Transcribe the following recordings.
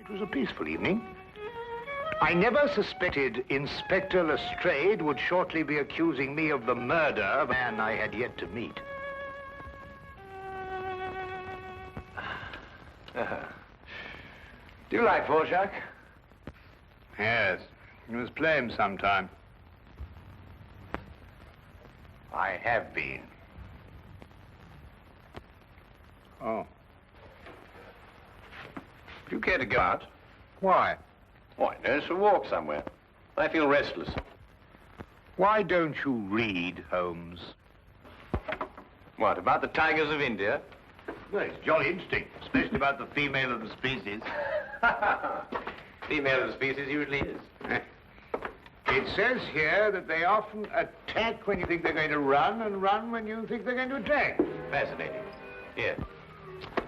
It was a peaceful evening. I never suspected Inspector Lestrade would shortly be accusing me of the murder of a man I had yet to meet. Do you like Dvorak? Yes, you must play him sometime. I have been. Oh. Do you care to go out? Why? Why, there's a walk somewhere. I feel restless. Why don't you read, Holmes? What, about the tigers of India? Well, it's jolly interesting, especially about the female of the species. Female of the species usually is. It says here that they often attack when you think they're going to run, and run when you think they're going to attack. Fascinating. Here.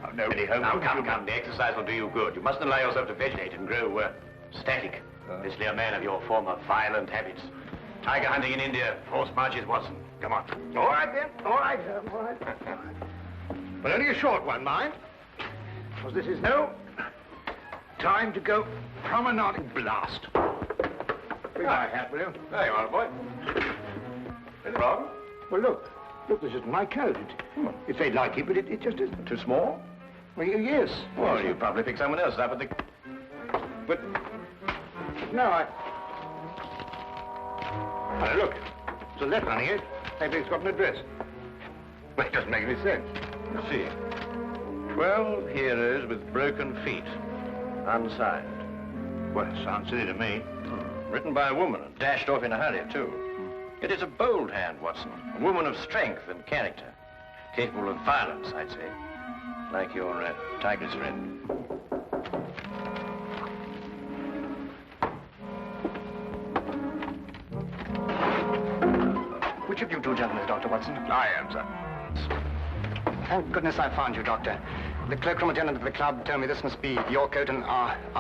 Oh, no, really, Holmes. Now, come. The exercise will do you good. You mustn't allow yourself to vegetate and grow static. Especially a man of your former violent habits. Tiger hunting in India, horse marches, Watson. Come on. All right, then. All right. But only a short one, mind. Because this is no time to go promenading blast. Bring my hat, will you? There you are, boy. Anything wrong? Well, look, this isn't my coat. It's very like it, but it just isn't. Too small? Well, yes. Well, you probably picked someone else up at the... But, no, Oh, look, it's a letter on it. Maybe it's got an address. Well, it doesn't make any sense. You see. 12 heroes with broken feet. Unsigned. Well, it sounds silly to me. Written by a woman and dashed off in a hurry, too. It is a bold hand, Watson. A woman of strength and character. Capable of violence, I'd say. Like your tiger's friend. Which of you two gentlemen is Dr. Watson? I am, sir. Thank goodness I found you, Doctor. The cloakroom attendant at the club told me this must be your coat, and,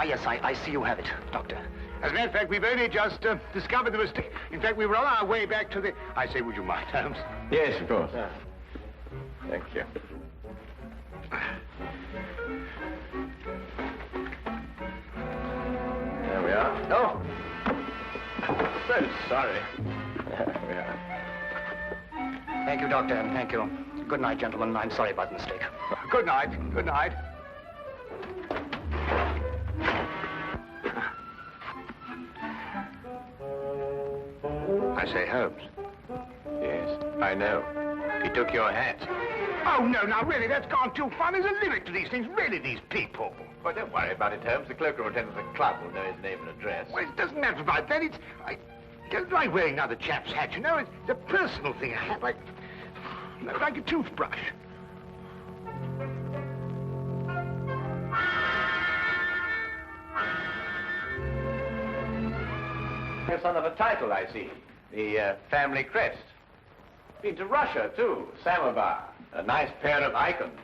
yes, I see you have it, Doctor. As a matter of fact, we've only just discovered the mistake. In fact, we were on our way back to the... I say, would you mind, Holmes? Yes, of course. Thank you. There we are. Oh! So sorry. There we are. Thank you, Doctor, and thank you. Good night, gentlemen. I'm sorry about the mistake. Good night. Good night. I say, Holmes. Yes, I know. He took your hat. Oh, no, now, really, that's gone too far. There's a limit to these things. Really, these people. Well, don't worry about it, Holmes. The cloakroom attendant at the club will know his name and address. Well, it doesn't matter about that. It's just like wearing another chap's hat, you know. It's a personal thing. A hat like a toothbrush. You're son of a title, I see. The family crest. Been to Russia, too. Samovar. A nice pair of icons.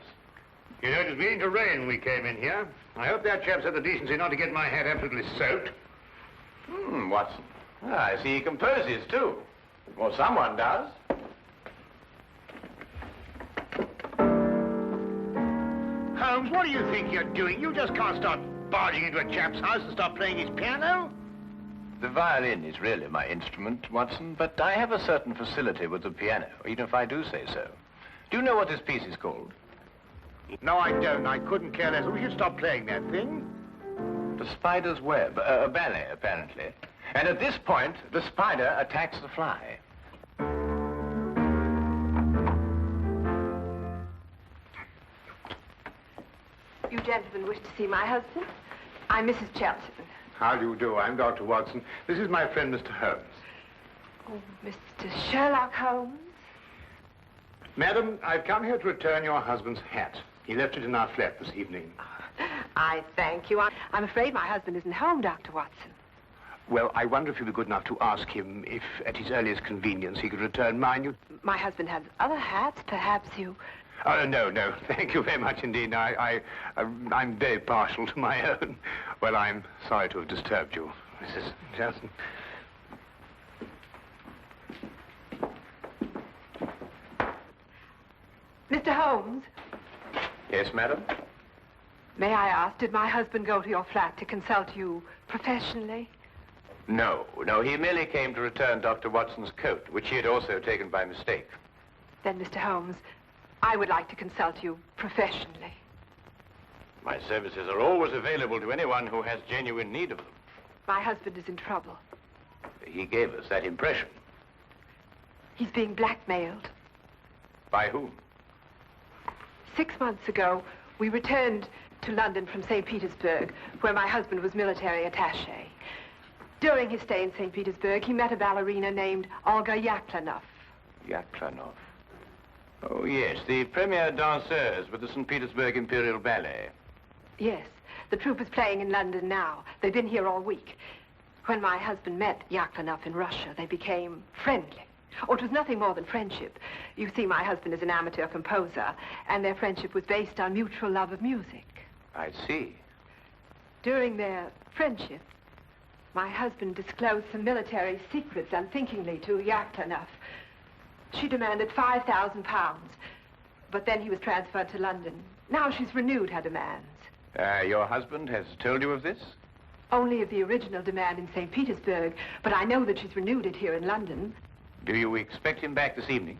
You know, it was beginning to rain when we came in here. I hope that chap's had the decency not to get my hat absolutely soaked. Watson. I see he composes, too. Well, someone does. Holmes, what do you think you're doing? You just can't start barging into a chap's house and start playing his piano. The violin is really my instrument, Watson, but I have a certain facility with the piano, even if I do say so. Do you know what this piece is called? No, I don't. I couldn't care less. We should stop playing that thing. The Spider's Web, a ballet, apparently. And at this point, the spider attacks the fly. You gentlemen wish to see my husband? I'm Mrs. Chelton. How do you do? I'm Dr. Watson. This is my friend, Mr. Holmes. Oh, Mr. Sherlock Holmes? Madam, I've come here to return your husband's hat. He left it in our flat this evening. I thank you. I'm afraid my husband isn't home, Dr. Watson. Well, I wonder if you'd be good enough to ask him if, at his earliest convenience, he could return mine. My husband has other hats. Perhaps you... Oh, no. Thank you very much indeed. I'm very partial to my own. Well, I'm sorry to have disturbed you, Mrs. Johnson. Mr. Holmes? Yes, madam? May I ask, did my husband go to your flat to consult you professionally? No, he merely came to return Dr. Watson's coat, which he had also taken by mistake. Then, Mr. Holmes, I would like to consult you professionally. My services are always available to anyone who has genuine need of them. My husband is in trouble. He gave us that impression. He's being blackmailed. By whom? 6 months ago, we returned to London from St. Petersburg, where my husband was military attaché. During his stay in St. Petersburg, he met a ballerina named Olga Yaklanov. Yaklanov? Oh, yes, the premier danseuse with the St. Petersburg Imperial Ballet. Yes, the troupe is playing in London now. They've been here all week. When my husband met Yaklanov in Russia, they became friendly. Oh, it was nothing more than friendship. You see, my husband is an amateur composer, and their friendship was based on mutual love of music. I see. During their friendship, my husband disclosed some military secrets unthinkingly to Yaklanov. She demanded £5,000, but then he was transferred to London. Now she's renewed her demands. Your husband has told you of this? Only of the original demand in St. Petersburg, but I know that she's renewed it here in London. Do you expect him back this evening?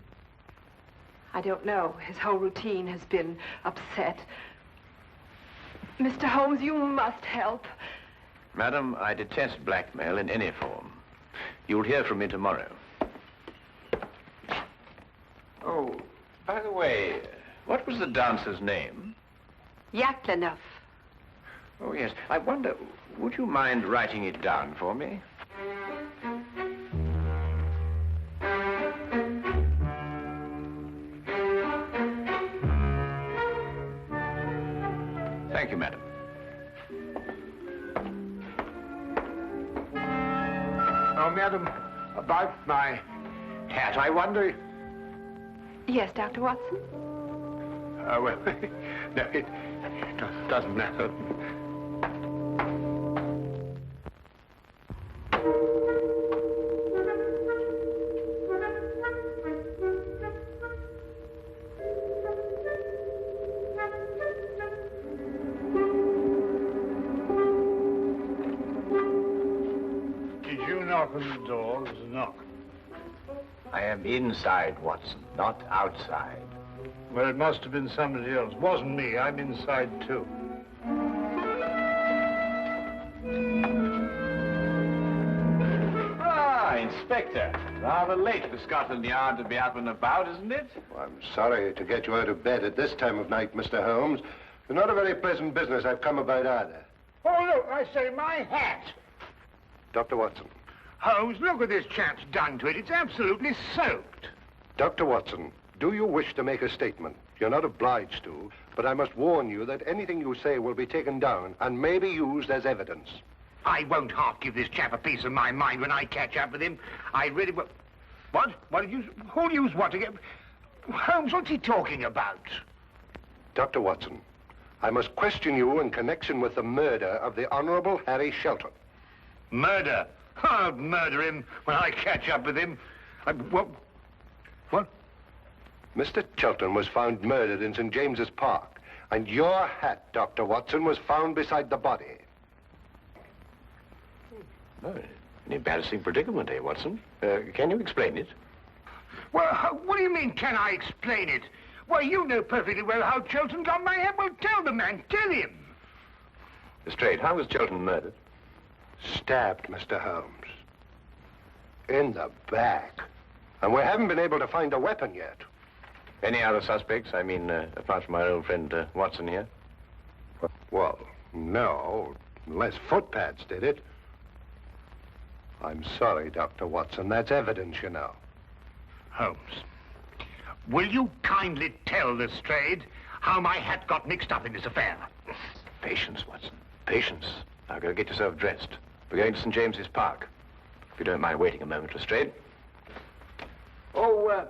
I don't know. His whole routine has been upset. Mr. Holmes, you must help. Madam, I detest blackmail in any form. You'll hear from me tomorrow. Oh, by the way, what was the dancer's name? Yaklanov. Oh, yes. I wonder, would you mind writing it down for me? Thank you, madam. Oh, madam, about my hat, I wonder... Yes, Dr. Watson? Well, no, it doesn't matter. Did you knock on the door? There's a knock. I am inside, Watson, not outside. Well, it must have been somebody else. Wasn't me. I'm inside, too. Ah, Inspector. Rather late for Scotland Yard to be up and about, isn't it? Well, I'm sorry to get you out of bed at this time of night, Mr. Holmes. It's not a very pleasant business I've come about either. Oh, look, I say, my hat. Dr. Watson. Holmes, look what this chap's done to it. It's absolutely soaked. Dr. Watson, do you wish to make a statement? You're not obliged to, but I must warn you that anything you say will be taken down and may be used as evidence. I won't half give this chap a piece of my mind when I catch up with him. I really will... What? What did you... Who'll use what again? Holmes, what's he talking about? Dr. Watson, I must question you in connection with the murder of the Honorable Harry Shelton. Murder? I'll murder him when I catch up with him. What? Mr. Shelton was found murdered in St. James's Park, and your hat, Dr. Watson, was found beside the body. Oh, an embarrassing predicament, eh, Watson? Can you explain it? Well, what do you mean, can I explain it? Well, you know perfectly well how Shelton got my hat. Well, tell the man, tell him. Lestrade, how was Shelton murdered? Stabbed, Mr. Holmes. In the back. And we haven't been able to find a weapon yet. Any other suspects? I mean, apart from our old friend Watson here? Well, no, unless footpads did it. I'm sorry, Dr. Watson. That's evidence, you know. Holmes, will you kindly tell Lestrade how my hat got mixed up in this affair? Patience, Watson. Patience. Now, go get yourself dressed. We're going to St. James's Park. If you don't mind waiting a moment, Lestrade. Oh,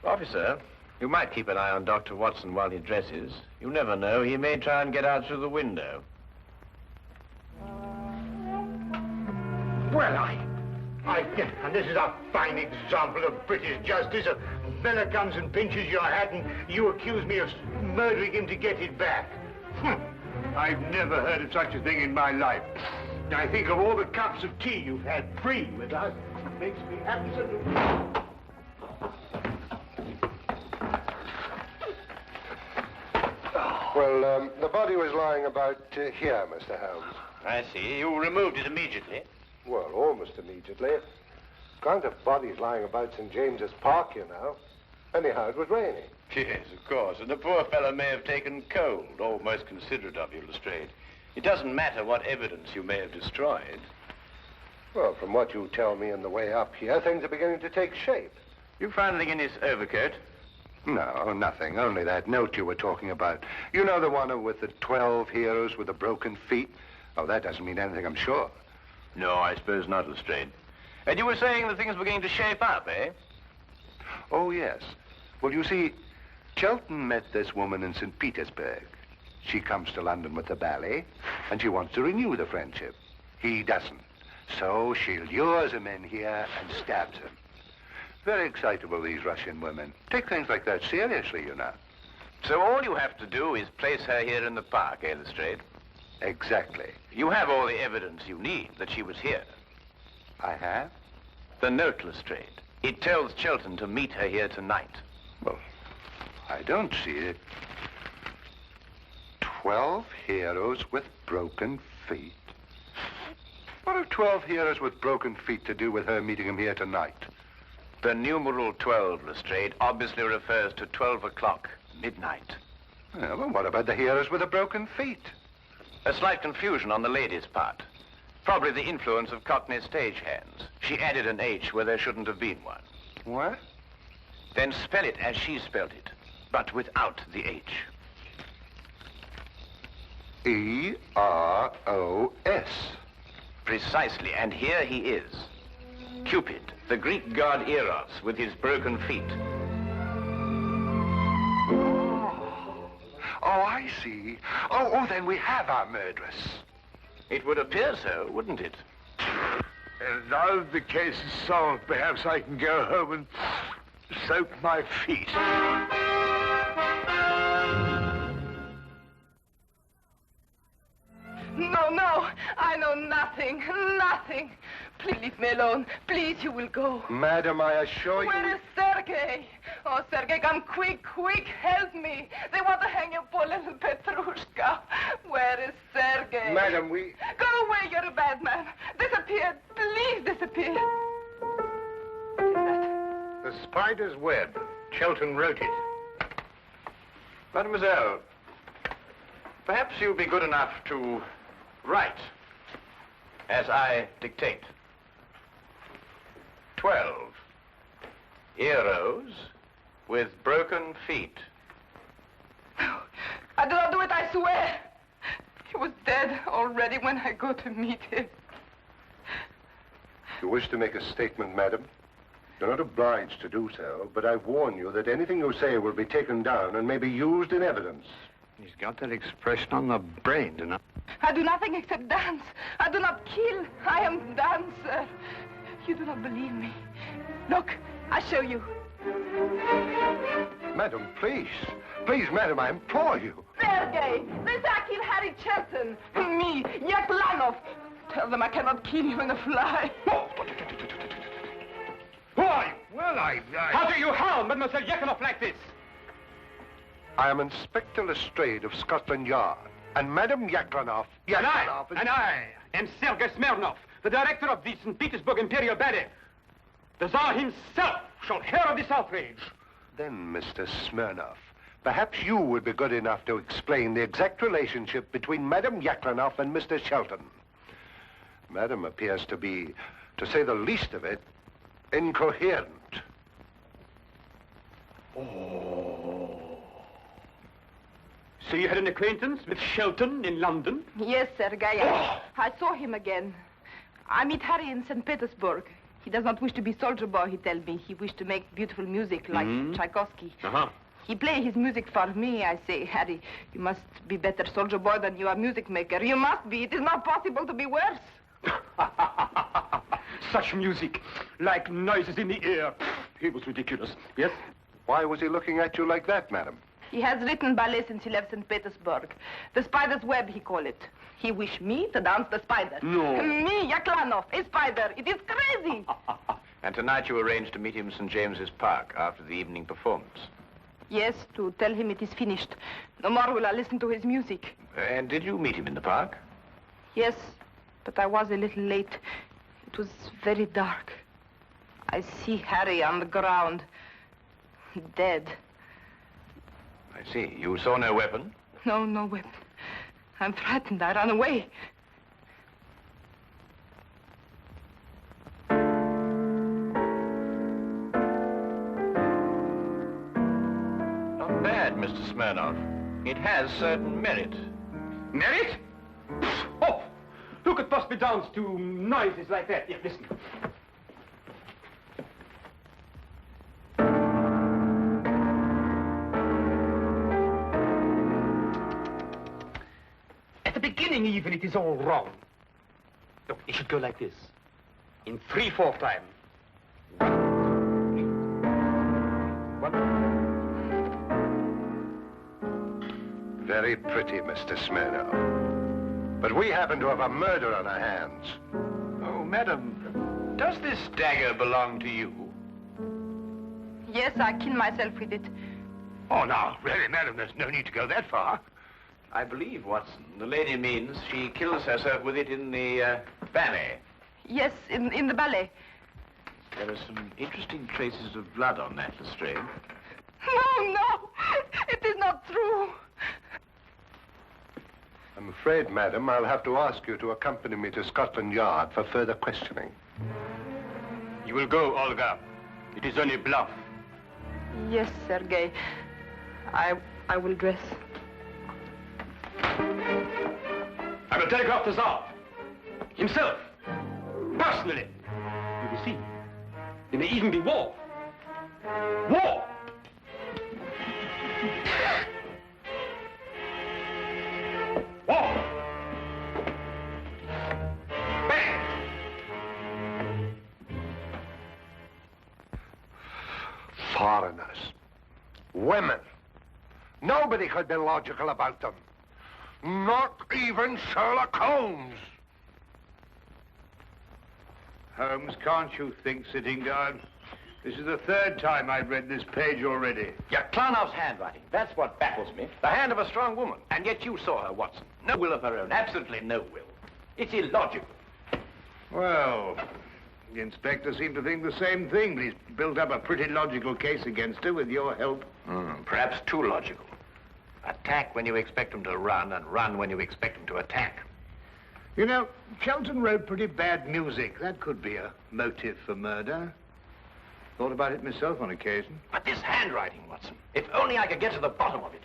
officer, you might keep an eye on Dr. Watson while he dresses. You never know. He may try and get out through the window. Well, and this is a fine example of British justice. A fella comes and pinches your hat and you accuse me of murdering him to get it back. I've never heard of such a thing in my life. I think of all the cups of tea you've had free with us. It makes me absolutely... Well, the body was lying about here, Mr. Holmes. I see. You removed it immediately. Well, almost immediately. Can't have bodies lying about St. James's Park, you know. Anyhow, it was raining. Yes, of course. And the poor fellow may have taken cold. Oh, most considerate of you, Lestrade. It doesn't matter what evidence you may have destroyed. Well, from what you tell me on the way up here, things are beginning to take shape. You found anything in his overcoat? No, nothing. Only that note you were talking about. You know the one with the 12 heroes with the broken feet? Oh, that doesn't mean anything, I'm sure. No, I suppose not, Lestrade. And you were saying that things were beginning to shape up, eh? Oh, yes. Well, you see, Chelton met this woman in St. Petersburg. She comes to London with the ballet, and she wants to renew the friendship. He doesn't. So she lures him in here and stabs him. Very excitable, these Russian women. Take things like that seriously, you know. So all you have to do is place her here in the park, eh, Lestrade? Exactly. You have all the evidence you need that she was here. I have? The note, Lestrade. It tells Chelton to meet her here tonight. Well, I don't see it. 12 heroes with broken feet. What have 12 heroes with broken feet to do with her meeting him here tonight? The numeral 12, Lestrade, obviously refers to 12 o'clock, midnight. Well, what about the heroes with the broken feet? A slight confusion on the lady's part. Probably the influence of Cockney stagehands. She added an H where there shouldn't have been one. What? Then spell it as she spelled it, but without the H. E-R-O-S. Precisely, and here he is. Cupid, the Greek god Eros, with his broken feet. Oh, I see. Oh, then we have our murderess. It would appear so, wouldn't it? And now the case is solved, perhaps I can go home and soak my feet. No, I know nothing. Please leave me alone. Please, you will go. Madam, I assure you... Where is Sergei? Oh, Sergei, come quick, help me. They want to hang your poor little Petrushka. Where is Sergei? Madam, we... Go away, you're a bad man. Disappear, please disappear. What is that? The spider's web. Chelton wrote it. Mademoiselle, perhaps you'll be good enough to write as I dictate. 12 heroes with broken feet. No, I do not do it, I swear. He was dead already when I go to meet him. You wish to make a statement, madam? You're not obliged to do so, but I warn you that anything you say will be taken down and may be used in evidence. He's got that expression on the brain, you know. I do nothing except dance. I do not kill. I am dancer. You do not believe me. Look, I show you. Madam, please. Please, madam, I implore you. Sergei, this I kill Harry Chelton. Me, Yaklanov. Tell them I cannot kill you in a fly. Who are you? Well, How do you harm Mademoiselle Yaklanov like this? I am Inspector Lestrade of Scotland Yard. And Madam Yaklanov... And I am Sergei Smirnov, the director of the St. Petersburg Imperial Ballet. The Tsar himself shall hear of this outrage. Then, Mr. Smirnov, perhaps you would be good enough to explain the exact relationship between Madam Yaklanov and Mr. Shelton. Madam appears to be, to say the least of it, incoherent. So you had an acquaintance with Shelton in London? Yes, Sergei. I saw him again. I meet Harry in St. Petersburg. He does not wish to be soldier boy, he tells me. He wished to make beautiful music like Tchaikovsky. He play his music for me. I say, Harry, you must be better soldier boy than you are music maker. You must be. It is not possible to be worse. Such music, like noises in the air. He was ridiculous, yes? Why was he looking at you like that, madam? He has written ballet since he left St. Petersburg. The spider's web, he call it. He wish me to dance the spider. No. Me, Yaklanov, a spider. It is crazy. And tonight you arranged to meet him in St. James's Park after the evening performance. Yes, to tell him it is finished. No more will I listen to his music. And did you meet him in the park? Yes, but I was a little late. It was very dark. I see Harry on the ground, dead. I see. You saw no weapon? No, no weapon. I'm frightened. I ran away. Not bad, Mr. Smirnov. It has certain merit. Merit? Oh, who could possibly dance to noises like that? Here, listen. At the beginning, even, it is all wrong. Look, it should go like this. In 3/4 time. 1, 2. Very pretty, Mr. Smirnov. But we happen to have a murder on our hands. Oh, madam, does this dagger belong to you? Yes, I killed myself with it. Oh, now, really, madam, there's no need to go that far. I believe, Watson, the lady means she kills herself with it in the ballet. Yes, in the ballet. There are some interesting traces of blood on that, Lestrade. No, no, it is not true. I'm afraid, madam, I'll have to ask you to accompany me to Scotland Yard for further questioning. You will go, Olga. It is only bluff. Yes, Sergei. I will dress. I will telegraph the Tsar. Himself. Personally. You will see. There may even be war. War! War! Bang! Foreigners. Women. Nobody could be logical about them. Not even Sherlock Holmes. Holmes, can't you think, sitting down? This is the 3rd time I've read this page already. Yaklanov's handwriting. That's what baffles me. The hand of a strong woman. And yet you saw her, Watson. No will of her own. Absolutely no will. It's illogical. Well, the inspector seemed to think the same thing, but he's built up a pretty logical case against her with your help. Perhaps too logical. Attack when you expect them to run, and run when you expect them to attack. You know, Shelton wrote pretty bad music. That could be a motive for murder. Thought about it myself on occasion. But this handwriting, Watson, if only I could get to the bottom of it.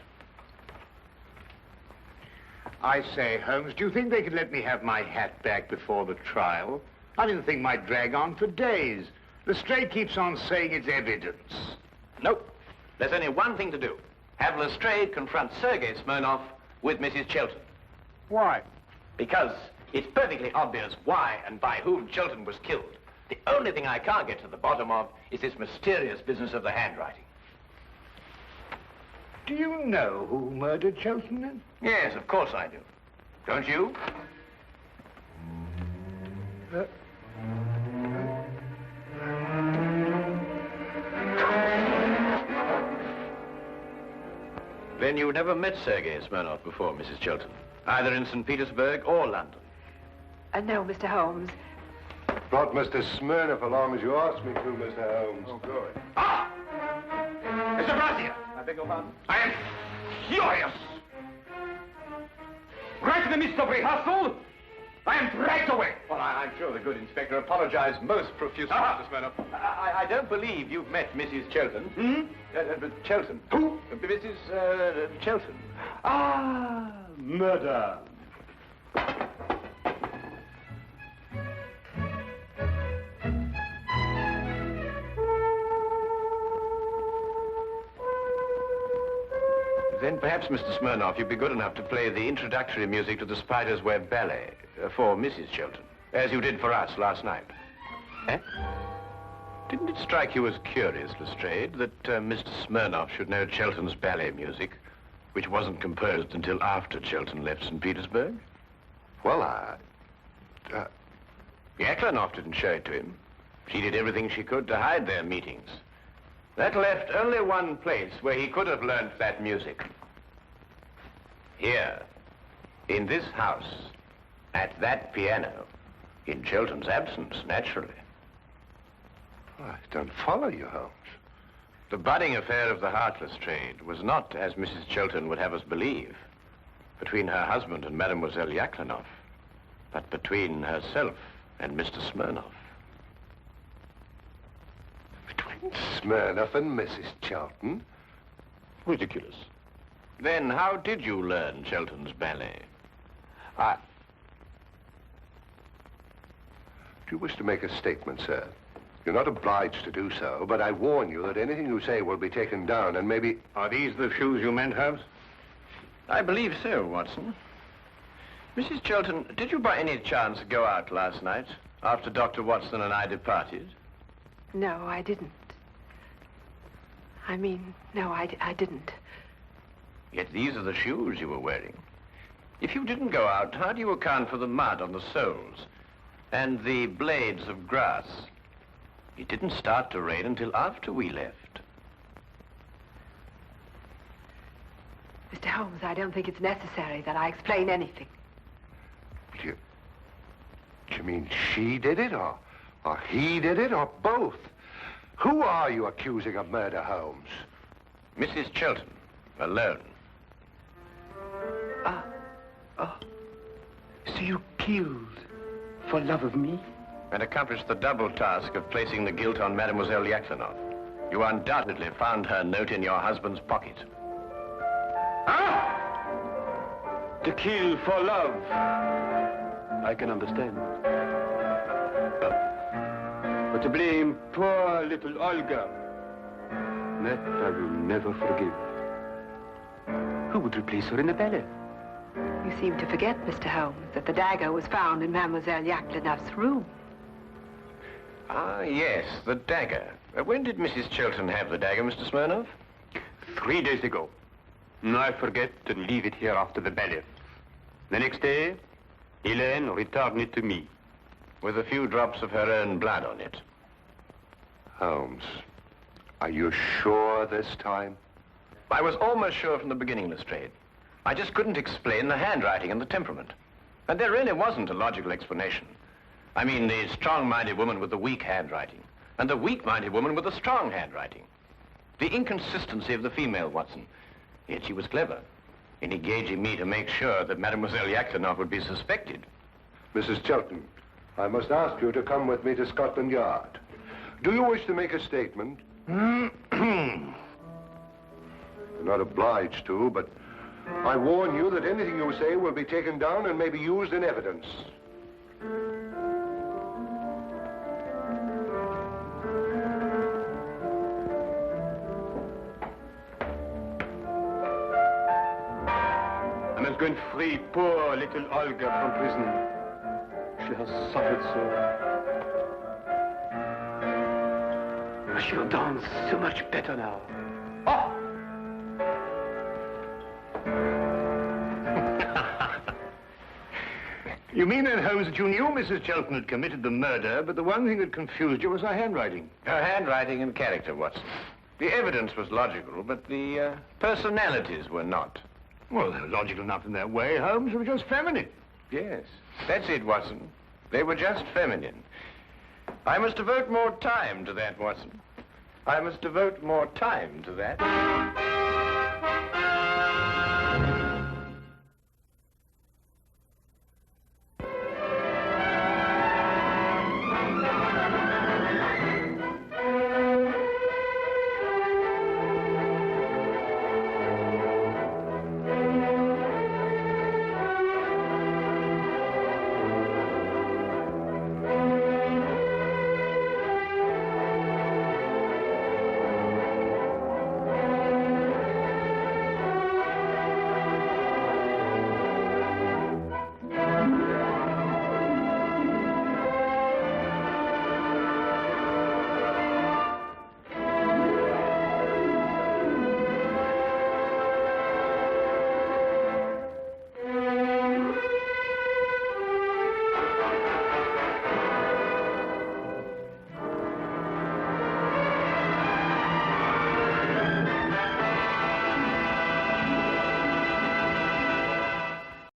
I say, Holmes, do you think they could let me have my hat back before the trial? I mean, the thing might drag on for days. Lestrade keeps on saying it's evidence. Nope. There's only one thing to do. Have Lestrade confront Sergei Smirnov with Mrs. Chilton. Why? Because it's perfectly obvious why and by whom Chilton was killed. The only thing I can't get to the bottom of is this mysterious business of the handwriting. Do you know who murdered Shelton, then? Yes, of course I do. Don't you? Then you never met Sergei Smirnov before, Mrs. Chilton, either in St. Petersburg or London. No, Mr. Holmes. Brought Mr. Smirnov along as you asked me to, Mr. Holmes. Oh, good. Ah! Mr. Brazia! I beg your pardon? I am furious. Right in the midst of rehearsal, I am dragged away. Well, I'm sure the good inspector apologized most profusely, Mr. Smirnov. I don't believe you've met Mrs. Chilton. Chilton. Who? Mrs. Chilton. Ah, murder. Then perhaps, Mr. Smirnov, you'd be good enough to play the introductory music to the Spider's Web Ballet for Mrs. Chilton, as you did for us last night. Eh? Didn't it strike you as curious, Lestrade, that Mr. Smirnoff should know Chelton's ballet music, which wasn't composed until after Chelton left St. Petersburg? Well, Yaklanoff didn't show it to him. She did everything she could to hide their meetings. That left only one place where he could have learned that music. Here, in this house, at that piano, in Chelton's absence, naturally. I don't follow you, Holmes. The budding affair of the heart, Lestrade, was not, as Mrs. Chelton would have us believe, between her husband and Mademoiselle Yaklanoff, but between herself and Mr. Smirnoff. Between Smirnoff and Mrs. Chelton? Ridiculous. Then how did you learn Chelton's ballet? Do you wish to make a statement, sir? You're not obliged to do so, but I warn you that anything you say will be taken down and maybe... Are these the shoes you meant, Holmes? I believe so, Watson. Mrs. Chelton, did you by any chance go out last night after Dr. Watson and I departed? No, I didn't. No, I didn't. Yet these are the shoes you were wearing. If you didn't go out, how do you account for the mud on the soles and the blades of grass? It didn't start to rain until after we left. Mr. Holmes, I don't think it's necessary that I explain anything. Do you mean she did it, or he did it, or both? Who are you accusing of murder, Holmes? Mrs. Chelton, alone. So you killed for love of me? And accomplished the double task of placing the guilt on Mademoiselle Yaklanoff. You undoubtedly found her note in your husband's pocket. To kill for love. I can understand. But to blame poor little Olga, that I will never forgive. Who would replace her in the ballet? You seem to forget, Mr. Holmes, that the dagger was found in Mademoiselle Yaklanoff's room. Ah, yes, the dagger. When did Mrs. Chelton have the dagger, Mr. Smirnoff? 3 days ago. I forget to leave it here after the ballet. The next day, Helene returned it to me. With a few drops of her own blood on it. Holmes, are you sure this time? I was almost sure from the beginning, Lestrade. I just couldn't explain the handwriting and the temperament. And there really wasn't a logical explanation. I mean, the strong-minded woman with the weak handwriting, and the weak-minded woman with the strong handwriting. The inconsistency of the female, Watson. Yet she was clever in engaging me to make sure that Mademoiselle Yaklanoff would be suspected. Mrs. Chelton, I must ask you to come with me to Scotland Yard. Do you wish to make a statement? You're not obliged to, but I warn you that anything you say will be taken down and may be used in evidence. I must go and free poor little Olga from prison. She has suffered so. She'll dance so much better now. Oh! You mean then, Holmes, that you knew Mrs. Chelton had committed the murder, but the one thing that confused you was her handwriting? Her handwriting and character, Watson. The evidence was logical, but the personalities were not. Well, they were logical enough in their way, Holmes. They were just feminine. Yes, that's it, Watson. They were just feminine. I must devote more time to that, Watson. I must devote more time to that.